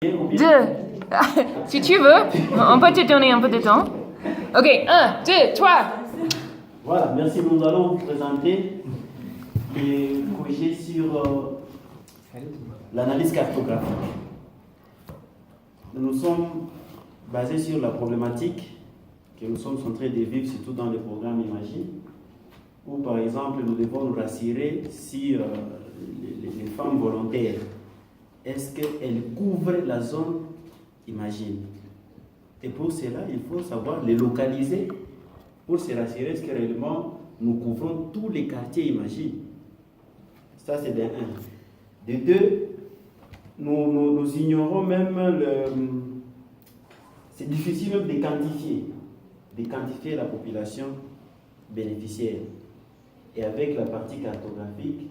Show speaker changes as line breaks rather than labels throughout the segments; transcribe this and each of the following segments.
Deux. Si tu veux, on peut te donner un peu de temps. Ok, 1, 2, 3.
Voilà, merci. Nous allons vous présenter et corriger sur l'analyse cartographique. Nous sommes basés sur la problématique que nous sommes en train de vivre, surtout dans le programme Imagine, où par exemple nous devons nous rassurer si les femmes volontaires, est-ce qu'elles couvrent la zone Imagine. Et pour cela, il faut savoir les localiser pour se rassurer est-ce que réellement nous couvrons tous les quartiers Imagine. Ça, c'est de 1. De 2, nous ignorons même c'est difficile même de quantifier la population bénéficiaire. Et avec la partie cartographique,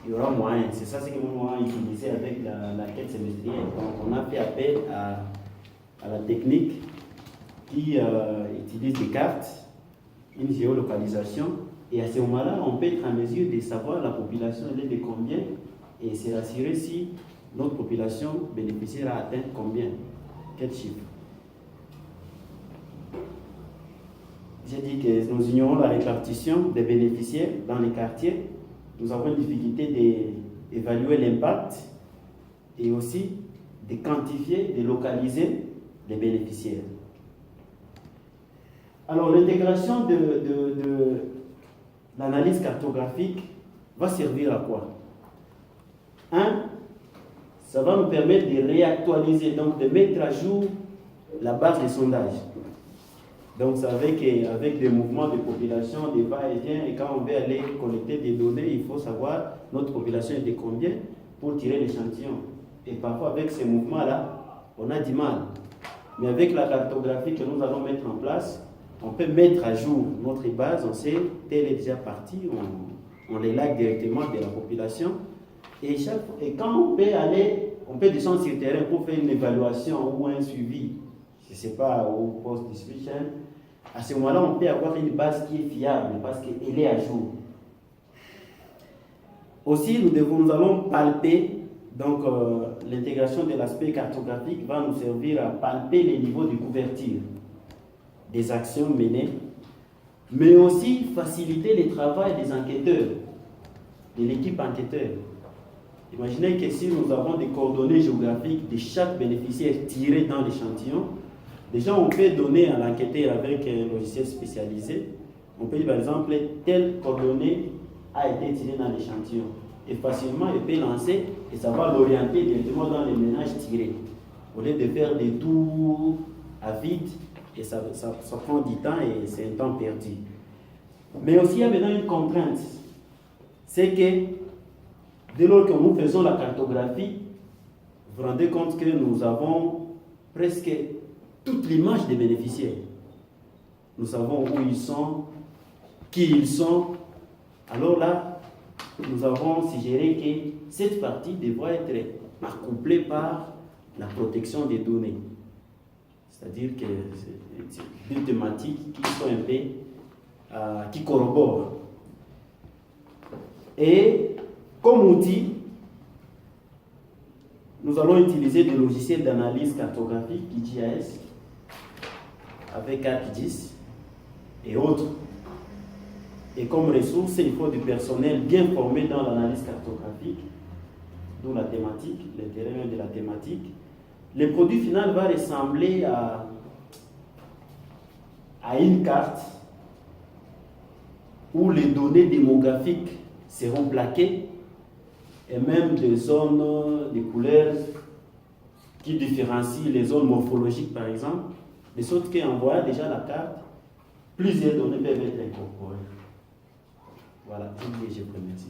il y aura moyen. C'est ça ce que nous avons utilisé avec la quête semestrielle. Donc on a fait appel à la technique qui utilise des cartes, une géolocalisation, et à ce moment-là, on peut être en mesure de savoir la population elle est de combien et se rassurer si notre population bénéficiaire a atteint combien, quel chiffre. J'ai dit que nous ignorons la répartition des bénéficiaires dans les quartiers. Nous avons une difficulté d'évaluer l'impact et aussi de quantifier, de localiser les bénéficiaires. Alors, l'intégration de l'analyse cartographique va servir à quoi? 1, ça va nous permettre de réactualiser, donc de mettre à jour la base des sondages. Donc, c'est avec des mouvements de population, des va-et-vient, et quand on veut aller collecter des données, il faut savoir notre population est de combien pour tirer l'échantillon. Et parfois, avec ces mouvements-là, on a du mal. Mais avec la cartographie que nous allons mettre en place, on peut mettre à jour notre base, on sait telle est déjà partie, on les like directement de la population. Et quand on peut descendre sur le terrain pour faire une évaluation ou un suivi, je ne sais pas, au post-distribution, à ce moment-là, on peut avoir une base qui est fiable parce qu'elle est à jour. Aussi, nous allons palper, donc l'intégration de l'aspect cartographique va nous servir à palper les niveaux de couverture des actions menées, mais aussi faciliter le travail des enquêteurs, de l'équipe enquêteur. Imaginez que si nous avons des coordonnées géographiques de chaque bénéficiaire tirées dans l'échantillon, déjà on peut donner à l'enquêteur avec un logiciel spécialisé, on peut dire par exemple, telle coordonnée a été tirée dans l'échantillon. Et facilement, il peut lancer et ça va l'orienter directement dans les ménages tirés. Au lieu de faire des tours à vide, et ça prend du temps et c'est un temps perdu. Mais aussi, il y a maintenant une contrainte. C'est que dès lors que nous faisons la cartographie, vous vous rendez compte que nous avons presque toute l'image des bénéficiaires. Nous savons où ils sont, qui ils sont. Alors là, nous avons suggéré que cette partie devrait être accouplée par la protection des données. C'est-à-dire que c'est deux thématiques qui sont un peu, qui corroborent. Et comme outil, nous allons utiliser des logiciels d'analyse cartographique, GIS, avec ArcGIS et autres. Et comme ressource, il faut du personnel bien formé dans l'analyse cartographique, d'où la thématique, l'intérêt de la thématique. Le produit final va ressembler à une carte où les données démographiques seront plaquées et même des zones, des couleurs qui différencient les zones morphologiques par exemple, de sorte qu'en voyant déjà la carte, plusieurs données peuvent être incorporées. Voilà, je vous remercie.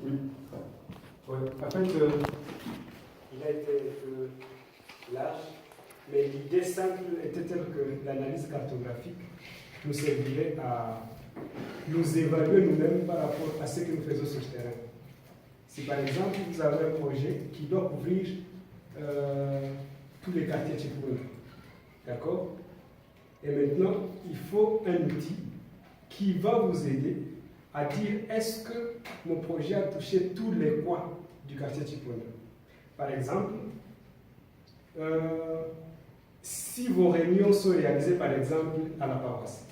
Oui. Ouais. En fait, il a été large, mais l'idée simple était telle que l'analyse cartographique nous servirait à nous évaluer nous-mêmes par rapport à ce que nous faisons sur le terrain. Si par exemple vous avez un projet qui doit couvrir tous les quartiers Tchèques, d'accord? Et maintenant, il faut un outil qui va vous aider à dire est-ce que mon projet a touché tous les coins du quartier Tchipona. Par exemple, si vos réunions sont réalisées par exemple à la paroisse,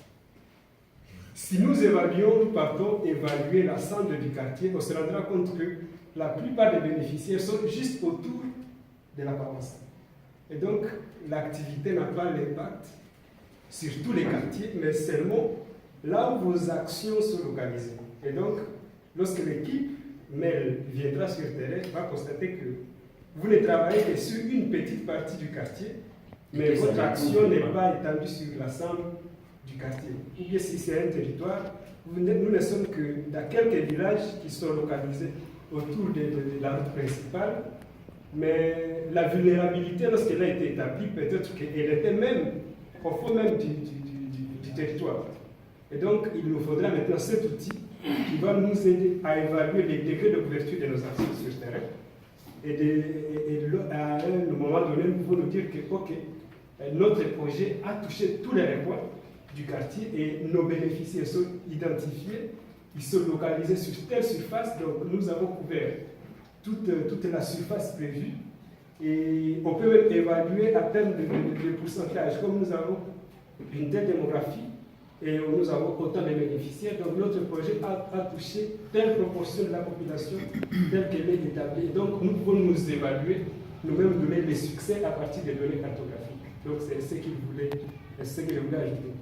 si nous évaluons, nous partons évaluer l'ensemble du quartier, on se rendra compte que la plupart des bénéficiaires sont juste autour de la paroisse. Et donc, l'activité n'a pas l'impact sur tous les quartiers, mais seulement là où vos actions sont localisées. Et donc, lorsque l'équipe MEL viendra sur le terrain, va constater que vous ne travaillez que sur une petite partie du quartier, mais votre action n'est pas étendue sur l'ensemble du quartier. Ou bien si c'est un territoire, nous ne sommes que dans quelques villages qui sont localisés autour de la route principale, mais la vulnérabilité, lorsqu'elle a été établie, peut-être qu'elle était même au fond même du territoire. Et donc, il nous faudra maintenant cet outil qui va nous aider à évaluer les degrés de couverture de nos actions sur le terrain. Et à un moment donné, nous pouvons nous dire que, OK, notre projet a touché tous les recoins du quartier et nos bénéficiaires sont identifiés, ils sont localisés sur telle surface, donc nous avons couvert toute la surface prévue et on peut même évaluer à terme de pourcentage. Comme nous avons une telle démographie et nous avons autant de bénéficiaires, donc notre projet a touché telle proportion de la population telle qu'elle est établie. Donc nous pouvons nous évaluer, nous-mêmes donner les succès à partir des données cartographiques. Donc c'est ce que je voulais ajouter.